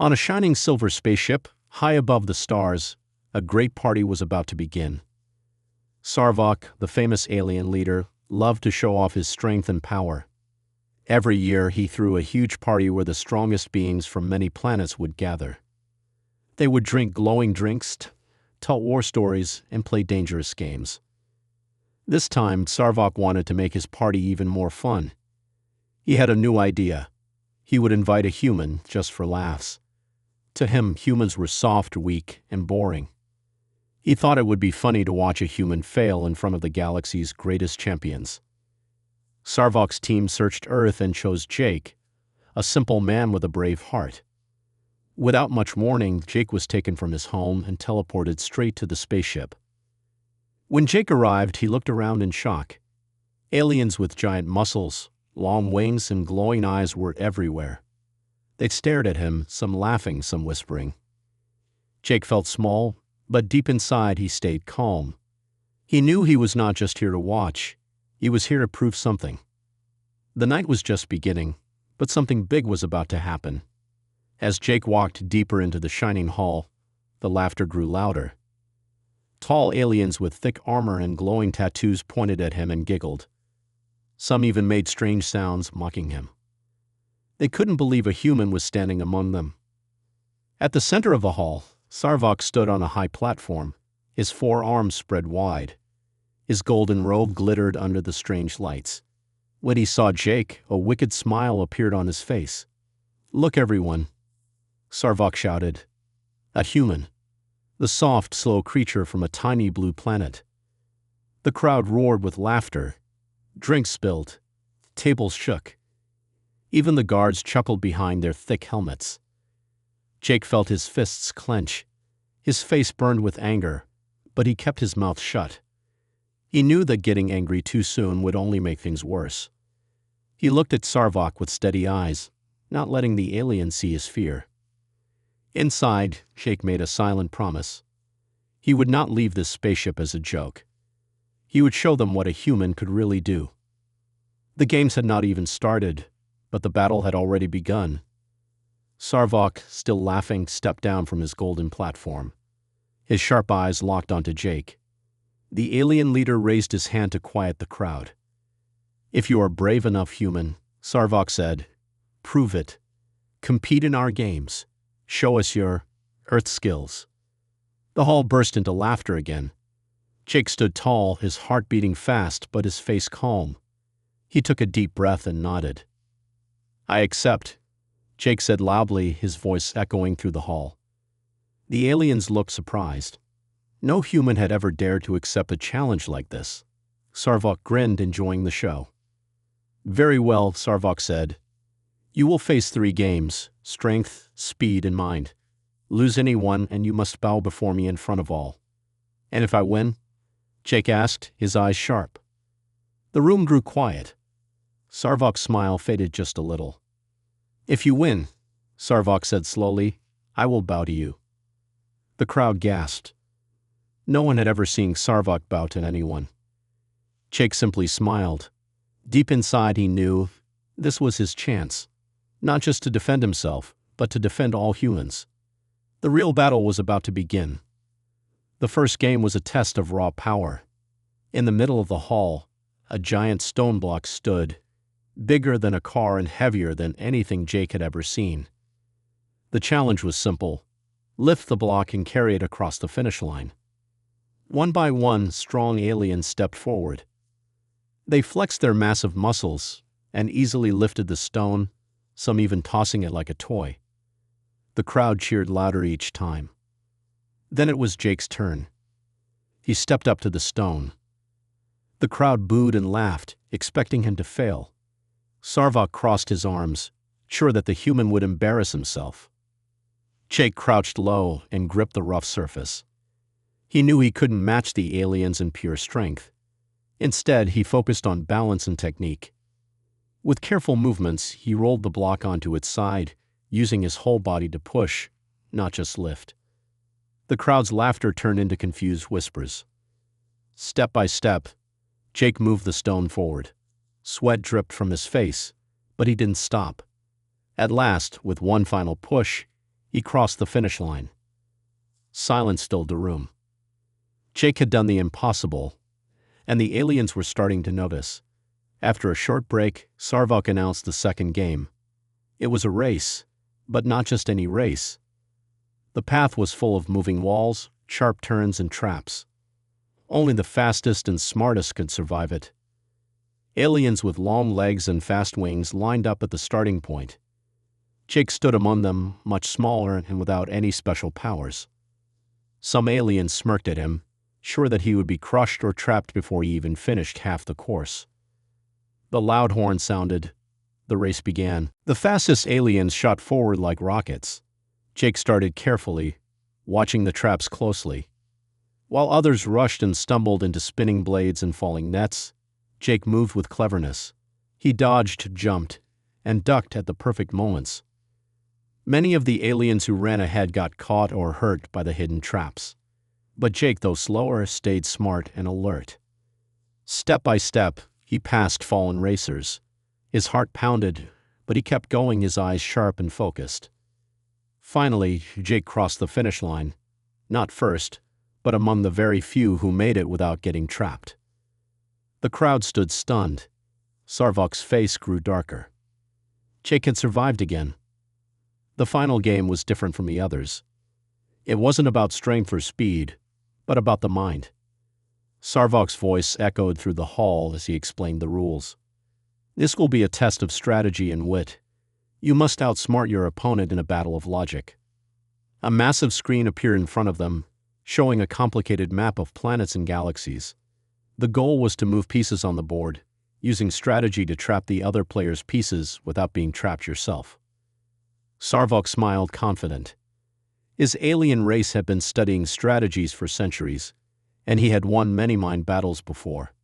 On a shining silver spaceship, high above the stars, a great party was about to begin. Sarvok, the famous alien leader, loved to show off his strength and power. Every year he threw a huge party where the strongest beings from many planets would gather. They would drink glowing drinks, tell war stories, and play dangerous games. This time, Sarvok wanted to make his party even more fun. He had a new idea. He would invite a human just for laughs. To him, humans were soft, weak, and boring. He thought it would be funny to watch a human fail in front of the galaxy's greatest champions. Sarvok's team searched Earth and chose Jake, a simple man with a brave heart. Without much warning, Jake was taken from his home and teleported straight to the spaceship. When Jake arrived, he looked around in shock. Aliens with giant muscles, long wings, and glowing eyes were everywhere. They stared at him, some laughing, some whispering. Jake felt small, but deep inside he stayed calm. He knew he was not just here to watch. He was here to prove something. The night was just beginning, but something big was about to happen. As Jake walked deeper into the shining hall, the laughter grew louder. Tall aliens with thick armor and glowing tattoos pointed at him and giggled. Some even made strange sounds, mocking him. They couldn't believe a human was standing among them. At the center of the hall, Sarvok stood on a high platform, his four arms spread wide. His golden robe glittered under the strange lights. When he saw Jake, a wicked smile appeared on his face. "Look, everyone," Sarvok shouted. "A human. The soft, slow creature from a tiny blue planet." The crowd roared with laughter. Drinks spilled. Tables shook. Even the guards chuckled behind their thick helmets. Jake felt his fists clench. His face burned with anger, but he kept his mouth shut. He knew that getting angry too soon would only make things worse. He looked at Sarvok with steady eyes, not letting the alien see his fear. Inside, Jake made a silent promise. He would not leave this spaceship as a joke. He would show them what a human could really do. The games had not even started, but the battle had already begun. Sarvok, still laughing, stepped down from his golden platform. His sharp eyes locked onto Jake. The alien leader raised his hand to quiet the crowd. "If you are brave enough, human," Sarvok said, "prove it. Compete in our games. Show us your Earth skills." The hall burst into laughter again. Jake stood tall, his heart beating fast, but his face calm. He took a deep breath and nodded. "I accept," Jake said loudly, his voice echoing through the hall. The aliens looked surprised. No human had ever dared to accept a challenge like this. Sarvok grinned, enjoying the show. "Very well," Sarvok said. "You will face 3 games: strength, speed, and mind. Lose any one, and you must bow before me in front of all." "And if I win?" Jake asked, his eyes sharp. The room grew quiet. Sarvok's smile faded just a little. "If you win," Sarvok said slowly, "I will bow to you." The crowd gasped. No one had ever seen Sarvok bow to anyone. Jake simply smiled. Deep inside he knew this was his chance, not just to defend himself, but to defend all humans. The real battle was about to begin. The first game was a test of raw power. In the middle of the hall, a giant stone block stood, bigger than a car and heavier than anything Jake had ever seen. The challenge was simple: lift the block and carry it across the finish line. One by one, strong aliens stepped forward. They flexed their massive muscles and easily lifted the stone, some even tossing it like a toy. The crowd cheered louder each time. Then it was Jake's turn. He stepped up to the stone. The crowd booed and laughed, expecting him to fail. Sarvok crossed his arms, sure that the human would embarrass himself. Jake crouched low and gripped the rough surface. He knew he couldn't match the aliens in pure strength. Instead, he focused on balance and technique. With careful movements, he rolled the block onto its side, using his whole body to push, not just lift. The crowd's laughter turned into confused whispers. Step by step, Jake moved the stone forward. Sweat dripped from his face, but he didn't stop. At last, with one final push, He crossed the finish line. Silence filled the room. Jake had done the impossible, and the aliens were starting to notice. After a short break, Sarvok announced the second game. It was a race, but not just any race. The path was full of moving walls, sharp turns, and traps. Only the fastest and smartest could survive it. Aliens with long legs and fast wings lined up at the starting point. Jake stood among them, much smaller and without any special powers. Some aliens smirked at him, sure that he would be crushed or trapped before he even finished half the course. The loud horn sounded. The race began. The fastest aliens shot forward like rockets. Jake started carefully, watching the traps closely. While others rushed and stumbled into spinning blades and falling nets, Jake moved with cleverness. He dodged, jumped, and ducked at the perfect moments. Many of the aliens who ran ahead got caught or hurt by the hidden traps. But Jake, though slower, stayed smart and alert. Step by step, he passed fallen racers. His heart pounded, but he kept going, his eyes sharp and focused. Finally, Jake crossed the finish line, not first, but among the very few who made it without getting trapped. The crowd stood stunned. Sarvok's face grew darker. Jake had survived again. The final game was different from the others. It wasn't about strength or speed, but about the mind. Sarvok's voice echoed through the hall as he explained the rules. This will be a test of strategy and wit. You must outsmart your opponent in a battle of logic. A massive screen appeared in front of them, showing a complicated map of planets and galaxies. The goal was to move pieces on the board, using strategy to trap the other player's pieces without being trapped yourself. Sarvok smiled, confident. His alien race had been studying strategies for centuries, and he had won many mind battles before.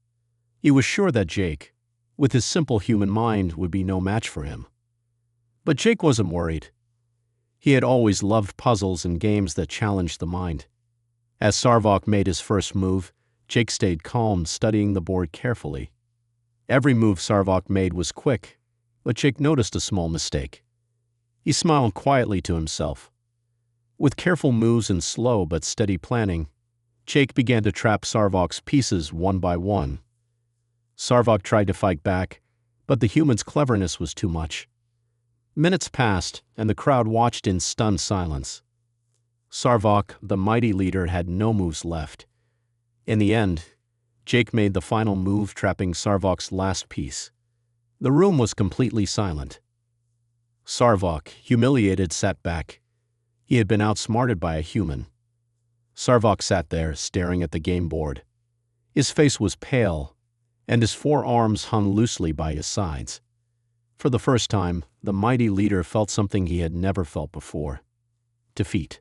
He was sure that Jake, with his simple human mind, would be no match for him. But Jake wasn't worried. He had always loved puzzles and games that challenged the mind. As Sarvok made his first move, Jake stayed calm, studying the board carefully. Every move Sarvok made was quick, but Jake noticed a small mistake. He smiled quietly to himself. With careful moves and slow but steady planning, Jake began to trap Sarvok's pieces one by one. Sarvok tried to fight back, but the human's cleverness was too much. Minutes passed, and the crowd watched in stunned silence. Sarvok, the mighty leader, had no moves left. In the end, Jake made the final move, trapping Sarvok's last piece. The room was completely silent. Sarvok, humiliated, sat back. He had been outsmarted by a human. Sarvok sat there, staring at the game board. His face was pale, and his forearms hung loosely by his sides. For the first time, the mighty leader felt something he had never felt before: defeat.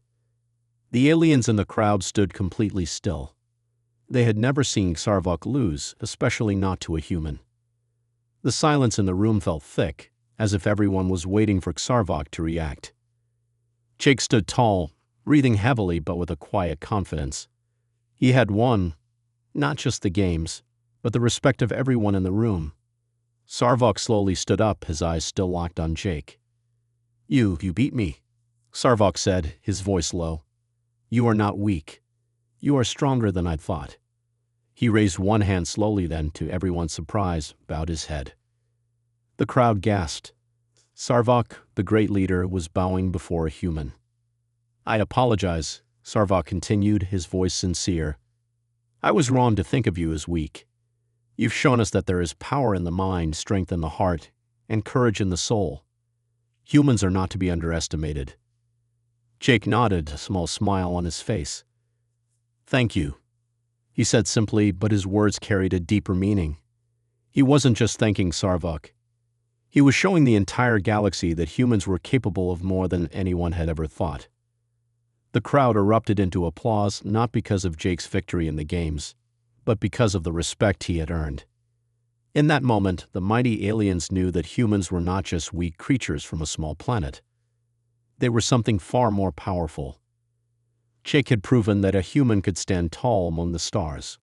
The aliens in the crowd stood completely still. They had never seen Sarvok lose, especially not to a human. The silence in the room felt thick, as if everyone was waiting for Sarvok to react. Jake stood tall, breathing heavily but with a quiet confidence. He had won, not just the games, but the respect of everyone in the room. Sarvok slowly stood up, his eyes still locked on Jake. You beat me," Sarvok said, his voice low. "You are not weak. You are stronger than I thought." He raised one hand slowly, then, to everyone's surprise, bowed his head. The crowd gasped. Sarvok, the great leader, was bowing before a human. "I apologize," Sarvok continued, his voice sincere. "I was wrong to think of you as weak. You've shown us that there is power in the mind, strength in the heart, and courage in the soul. Humans are not to be underestimated." Jake nodded, a small smile on his face. "Thank you," he said simply, but his words carried a deeper meaning. He wasn't just thanking Sarvok. He was showing the entire galaxy that humans were capable of more than anyone had ever thought. The crowd erupted into applause, not because of Jake's victory in the games, but because of the respect he had earned. In that moment, the mighty aliens knew that humans were not just weak creatures from a small planet. They were something far more powerful. Jake had proven that a human could stand tall among the stars.